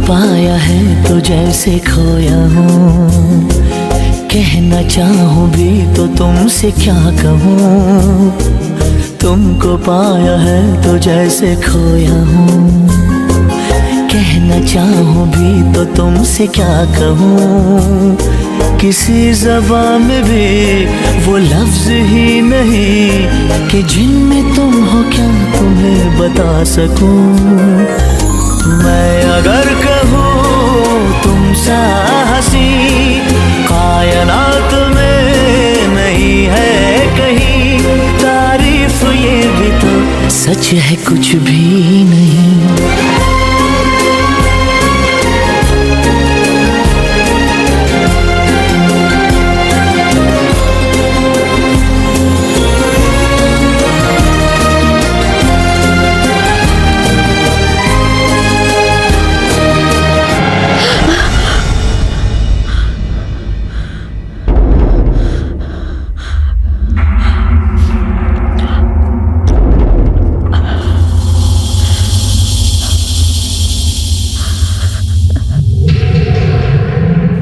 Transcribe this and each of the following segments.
पाया है तो जैसे खोया हूँ, कहना चाहूँ भी तो तुमसे क्या कहूँ। तुमको पाया है तो जैसे खोया हूँ, कहना चाहूँ भी तो तुमसे क्या कहूँ। किसी ज़बान में भी वो लफ्ज़ ही नहीं कि जिनमें तुम हो क्या तुम्हें बता सकूँ। मैं अगर कहूँ तुम सा हंसी कायनात में नहीं है कहीं, तारीफ ये भी तो सच है कुछ भी नहीं।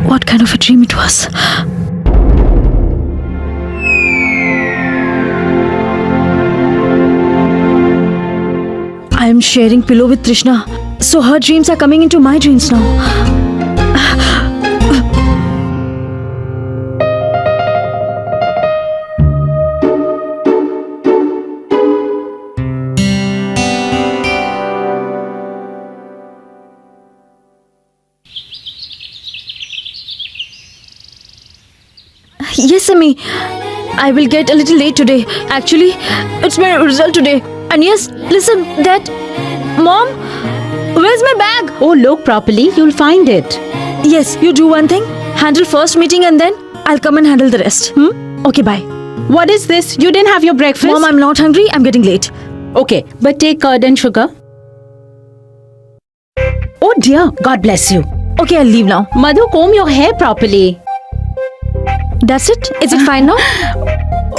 What kind of a dream it was? I am sharing pillow with Trishna, so her dreams are coming into my dreams now. Yes, Sami. I will get a little late today. Actually, it's my result today. And yes, listen, Dad. Mom, where's my bag? Oh, look properly. You'll find it. Yes, you do one thing. Handle first meeting and then I'll come and handle the rest. Okay, bye. What is this? You didn't have your breakfast? Mom, I'm not hungry. I'm getting late. Okay, but take curd and sugar. Oh dear, God bless you. Okay, I'll leave now. Madhu, comb your hair properly. That's it? Is it fine now?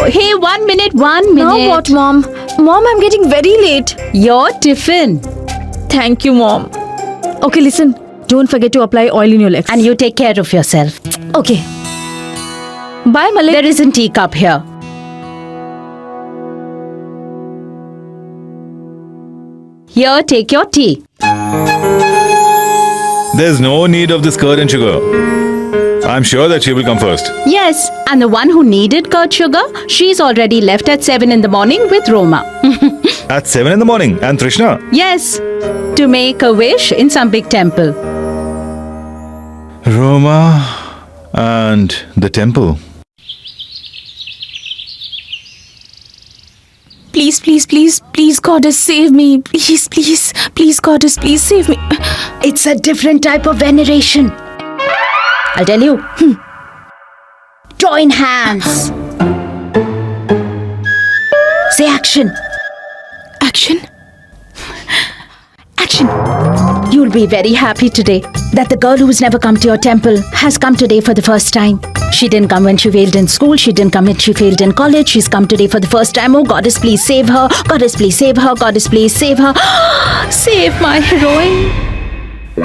Hey, 1 minute. Now what, Mom? Mom, I'm getting very late. Your tiffin. Thank you, Mom. Okay, listen. Don't forget to apply oil in your legs. And you take care of yourself. Okay. Bye, Malik. There isn't teacup here. Here, take your tea. There's no need of this curd and sugar. I'm sure that she will come first. Yes, and the one who needed curd sugar, she's already left at 7 in the morning with Roma. At 7 in the morning. And Trishna? Yes, to make a wish in some big temple. Roma and the temple. Please, please, please, please, Goddess, save me. Please, please, please, Goddess, please save me. It's a different type of veneration. I'll tell you. Join hands. Say action. Action? Action. You'll be very happy today that the girl who's never come to your temple has come today for the first time. She didn't come when she failed in school. She didn't come when she failed in college. She's come today for the first time. Oh, Goddess, please save her. Goddess, please save her. Goddess, please save her. Save my heroine.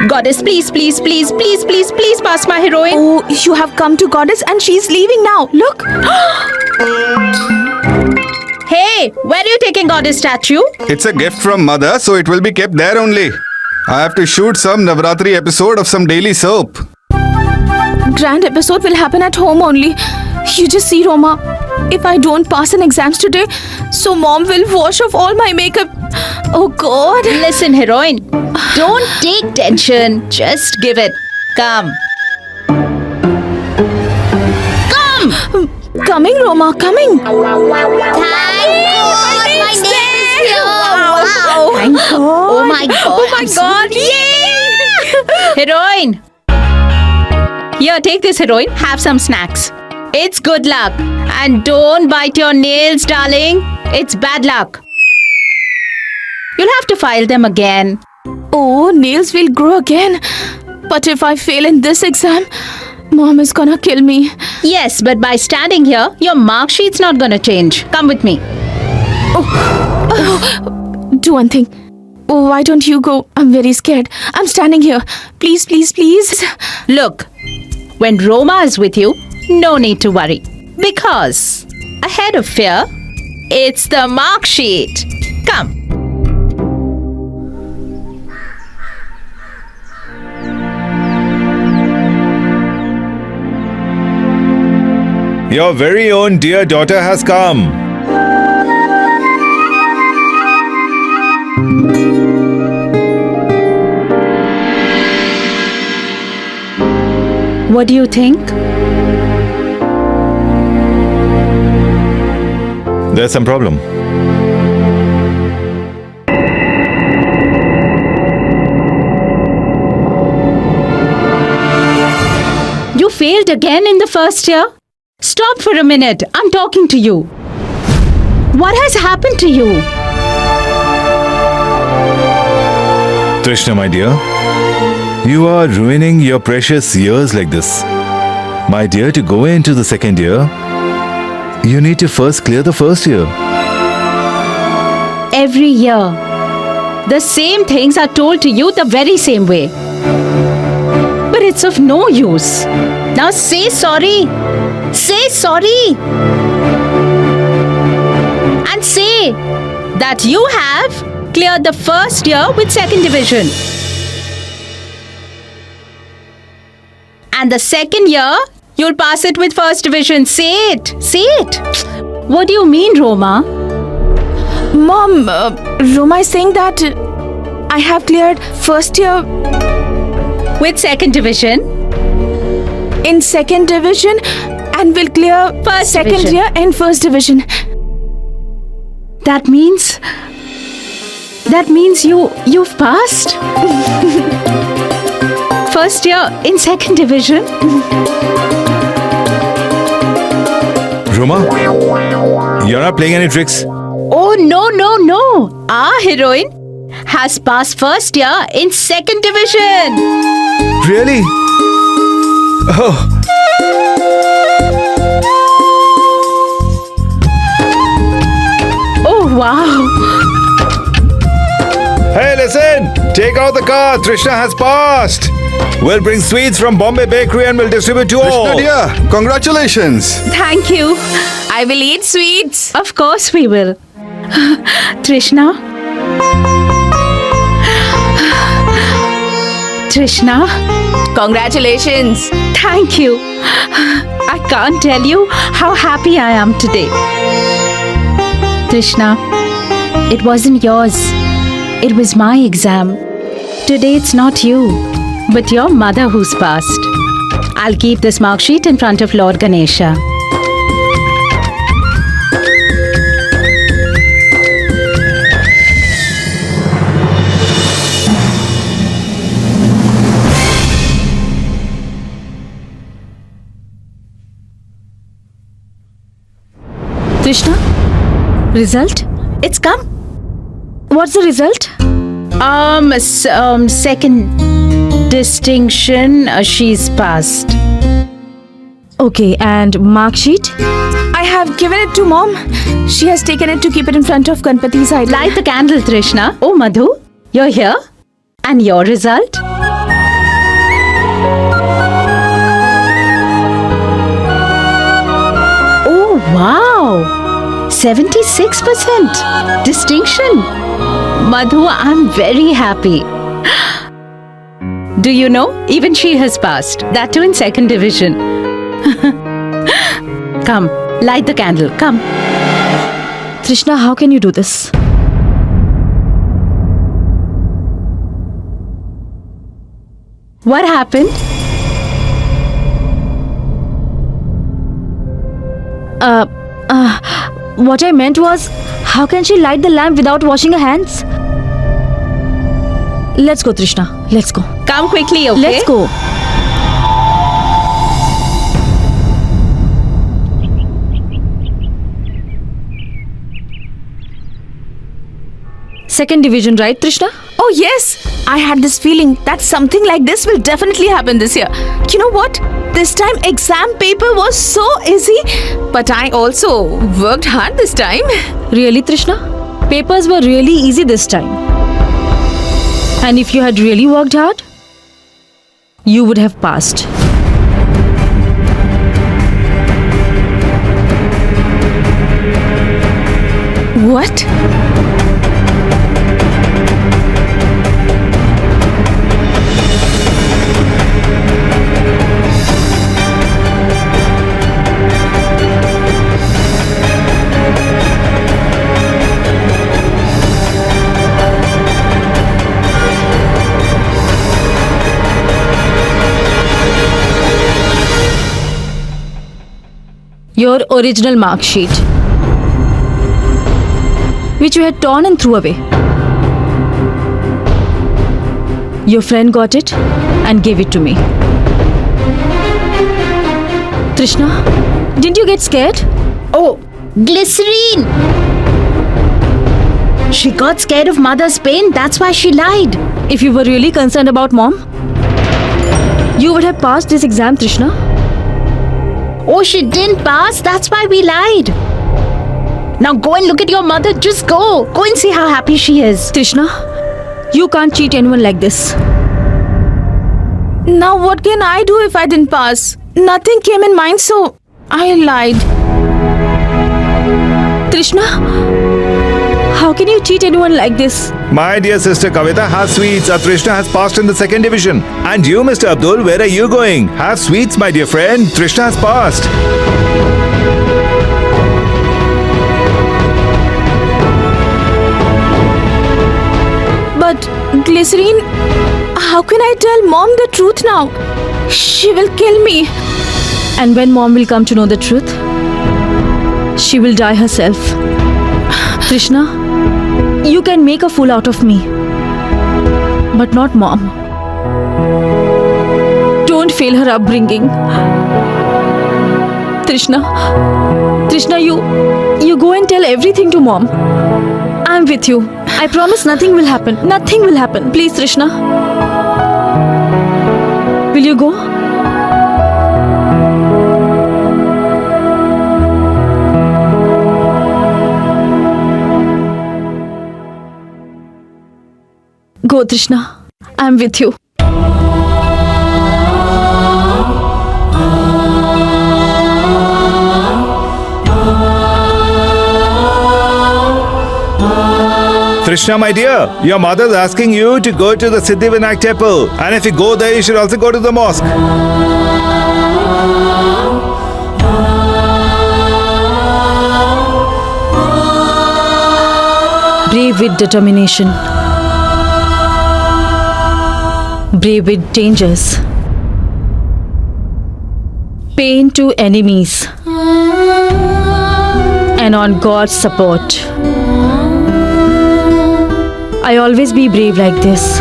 Goddess, please, please, please, please, please, please pass my heroine. Oh, you have come to Goddess and she's leaving now. Look. Hey, where are you taking Goddess statue? It's a gift from mother, so it will be kept there only. I have to shoot some Navratri episode of some daily soap. Grand episode will happen at home only. You just see, Roma. If I don't pass in exams today, so Mom will wash off all my makeup. Oh God. Listen, heroine. Don't take tension. Just give it. Come. Come! Coming, Roma, coming. Thank God, my name is here. Wow. Thank God. Oh my God. Oh my God. Yay! Heroine. Here, take this, heroine. Have some snacks. It's good luck. And don't bite your nails, darling. It's bad luck. You'll have to file them again. Oh, nails will grow again. But if I fail in this exam, Mom is gonna kill me. Yes, but by standing here, your mark sheet's not gonna change. Come with me. Do one thing. Oh, why don't you go? I'm very scared. I'm standing here. Please, please, please. Look, when Roma is with you, no need to worry. Because ahead of fear, it's the mark sheet. Come. Your very own dear daughter has come. What do you think? There's some problem. You failed again in the first year? Stop for a minute. I'm talking to you. What has happened to you? Trishna, my dear, you are ruining your precious years like this. My dear, to go into the second year, you need to first clear the first year. Every year, the same things are told to you the very same way. But it's of no use. Now say sorry. Say sorry. And say that you have cleared the first year with second division. And the second year, you'll pass it with first division. Say it. Say it. What do you mean, Roma? Mom, Roma is saying that I have cleared first year With second division. in second division and will clear First second division. year in first division. That means you've passed. First year in second division. Roma, you're not playing any tricks. Oh no. Our heroine has passed first year in second division. Really? Oh, Oh wow. hey, listen! Take out the car. Trishna has passed. We'll bring sweets from Bombay Bakery and we'll distribute to all. Krishna dear, congratulations. Thank you. I will eat sweets. Of course we will. Trishna. Trishna. Congratulations. Thank you. I can't tell you how happy I am today. Trishna, it wasn't yours. It was my exam. Today it's not you, but your mother who's passed. I'll keep this mark sheet in front of Lord Ganesha. Trishna, result? It's come. What's the result? Second distinction, she's passed. Okay, and mark sheet? I have given it to mom. She has taken it to keep it in front of Ganpati's idol. Light the candle, Trishna. Oh, Madhu, you're here? And your result? Oh, wow! 76% distinction. Madhu, I'm very happy. Do you know, even she has passed. That too in second division. Come, light the candle. Come. Trishna, how can you do this? What happened? What I meant was, how can she light the lamp without washing her hands? Let's go, Trishna. Let's go. Come quickly, okay? Let's go. Second division, right, Trishna? Oh, yes. I had this feeling that something like this will definitely happen this year. You know what? This time exam paper was so easy, but I also worked hard this time. Really, Trishna? Papers were really easy this time. And if you had really worked hard, you would have passed. What? Your original mark sheet, which you had torn and threw away. Your friend got it and gave it to me. Trishna, didn't you get scared? Oh, glycerine! She got scared of mother's pain, that's why she lied. If you were really concerned about mom, you would have passed this exam, Trishna. Oh, she didn't pass, that's why we lied. Now go and look at your mother, just go. Go and see how happy she is. Trishna, you can't cheat anyone like this. Now what can I do if I didn't pass? Nothing came in mind, so I lied. Trishna, how can you cheat anyone like this? My dear sister Kavita, have sweets. Trishna has passed in the second division. And you, Mr. Abdul, where are you going? Have sweets, my dear friend. Trishna has passed. But Glycerine, how can I tell mom the truth now? She will kill me. And when mom will come to know the truth, she will die herself. Trishna, you can make a fool out of me, but not mom. Don't fail her upbringing. Trishna, you go and tell everything to mom. I'm with you. I promise nothing will happen. Nothing will happen. Please, Trishna. Will you go? Go, Trishna. I'm with you. Trishna, my dear, your mother's asking you to go to the Siddhivinayak temple. And if you go there, you should also go to the mosque. Brave with determination. Brave with dangers. Pain to enemies. And on God's support. I always be brave like this.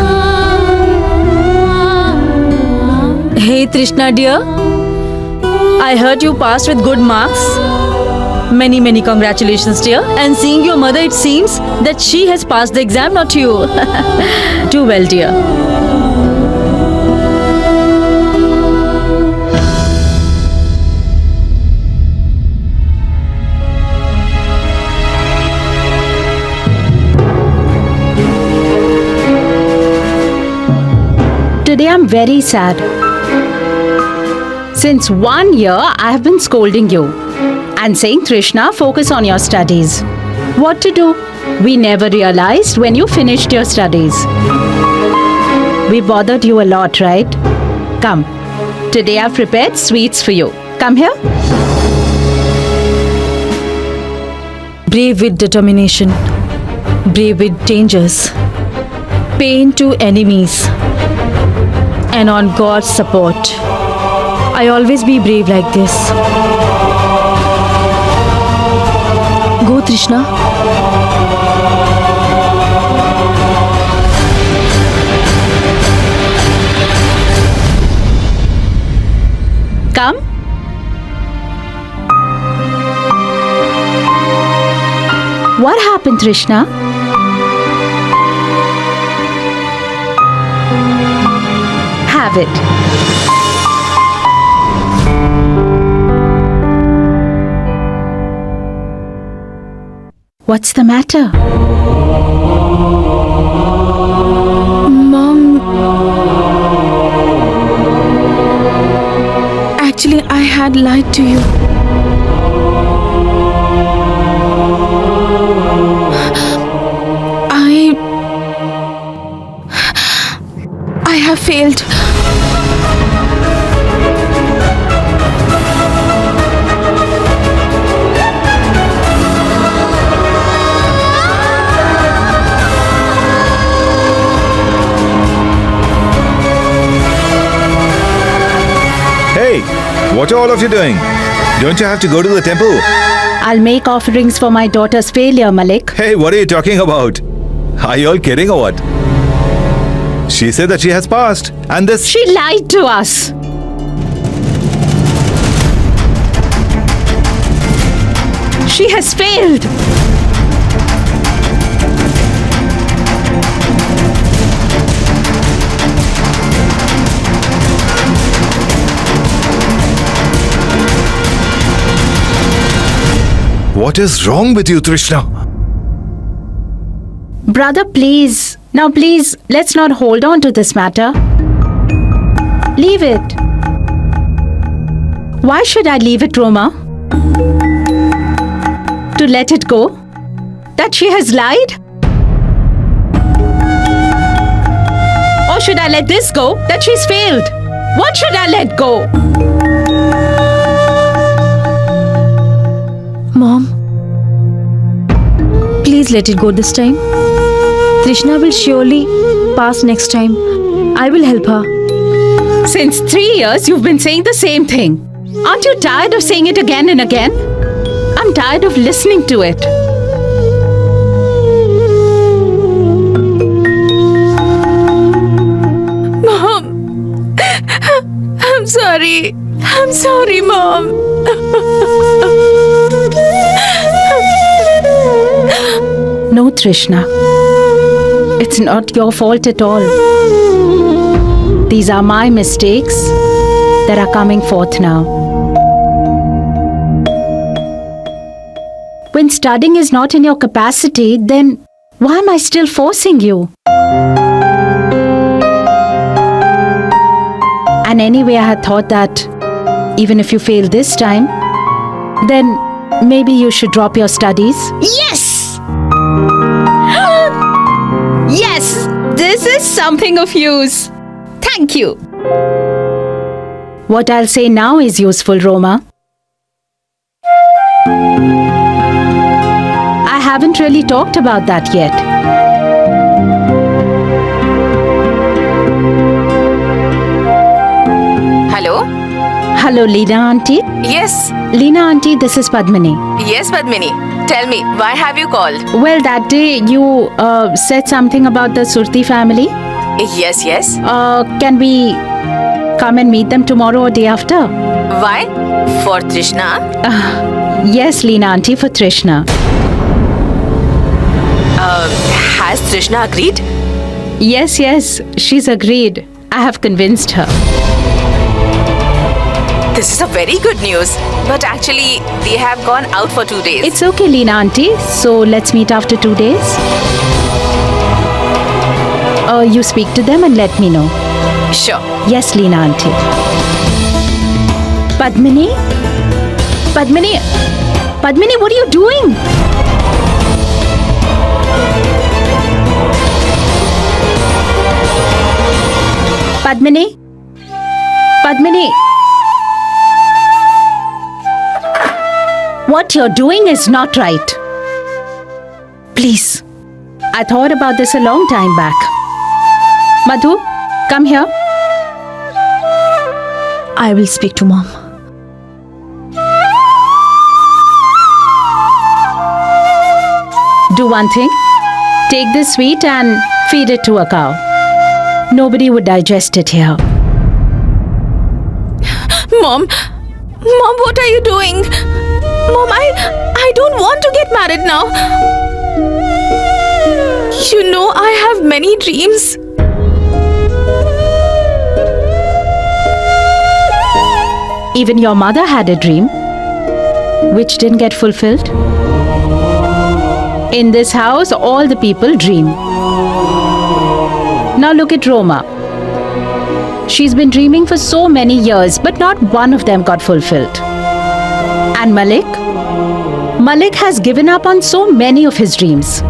Hey Trishna dear, I heard you passed with good marks. Many congratulations dear. And seeing your mother, it seems that she has passed the exam, not you. Do well dear. Today I'm very sad. Since 1 year, I have been scolding you and saying, Trishna, focus on your studies. What to do? We never realized when you finished your studies. We bothered you a lot, right? Come. Today I've prepared sweets for you. Come here. Brave with determination. Brave with dangers. Pain to enemies. And on God's support. I always be brave like this. Go, Trishna. Come. What happened, Trishna? Have it. What's the matter? Actually, I had lied to you. I have failed. Hey, what are all of you doing? Don't you have to go to the temple? I'll make offerings for my daughter's failure, Malik. Hey, what are you talking about? Are you all kidding or what? She said that she has passed, and this. She lied to us. She has failed. What is wrong with you, Trishna? Brother, please. Now, please, let's not hold on to this matter. Leave it. Why should I leave it, Roma? To let it go? That she has lied? Or should I let this go? That she's failed? What should I let go? Mom, please let it go this time. Trishna will surely pass next time. I will help her. Since 3 years, you've been saying the same thing. Aren't you tired of saying it again and again? I'm tired of listening to it. Mom, I'm sorry. I'm sorry, Mom. No, Trishna. It's not your fault at all. These are my mistakes that are coming forth now. When studying is not in your capacity, then why am I still forcing you? And anyway, I had thought that even if you fail this time, then maybe you should drop your studies. Yes! Yes! This is something of use. Thank you. What I'll say now is useful, Roma. I haven't really talked about that yet. Hello? Hello, Leena auntie. Yes. Leena auntie, this is Padmini. Yes, Padmini. Tell me, why have you called? Well, that day you said something about the Surti family. Yes, yes. Can we come and meet them tomorrow or day after? Why? For Trishna? Yes, Leena auntie, for Trishna. Has Trishna agreed? Yes, yes, she's agreed. I have convinced her. This is a very good news. But actually, they have gone out for 2 days. It's okay, Leena auntie. So let's meet after 2 days. You speak to them and let me know. Sure. Yes, Leena auntie. Padmini? Padmini? Padmini, what are you doing? Padmini? Padmini? What you're doing is not right. Please. I thought about this a long time back. Madhu, come here. I will speak to Mom. Do one thing. Take this sweet and feed it to a cow. Nobody would digest it here. Mom, what are you doing? Mom, I don't want to get married now. You know, I have many dreams. Even your mother had a dream, which didn't get fulfilled. In this house, all the people dream. Now look at Roma. She's been dreaming for so many years, but not one of them got fulfilled. And Malik? Malik has given up on so many of his dreams.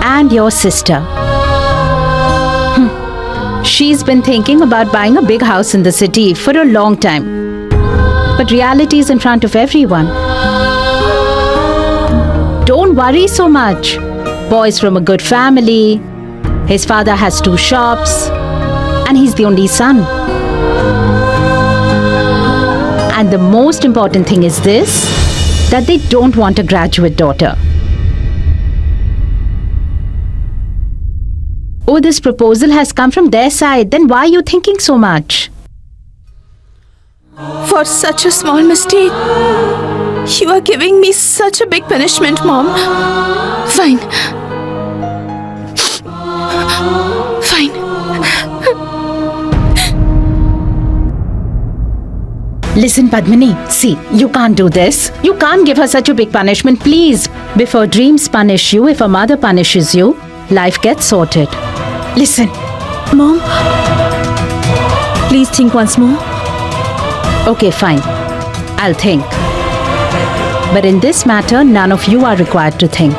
And your sister. She's been thinking about buying a big house in the city for a long time. But reality is in front of everyone. Don't worry so much. Boy's from a good family. His father has 2 shops. And he's the only son. And the most important thing is this, that they don't want a graduate daughter. Oh, this proposal has come from their side. Then why are you thinking so much? For such a small mistake, you are giving me such a big punishment, Mom. Fine. Fine. Listen, Padmini, see, you can't do this. You can't give her such a big punishment, please. Before dreams punish you, if a mother punishes you, life gets sorted. Listen. Mom, please think once more. Okay, fine. I'll think. But in this matter, none of you are required to think.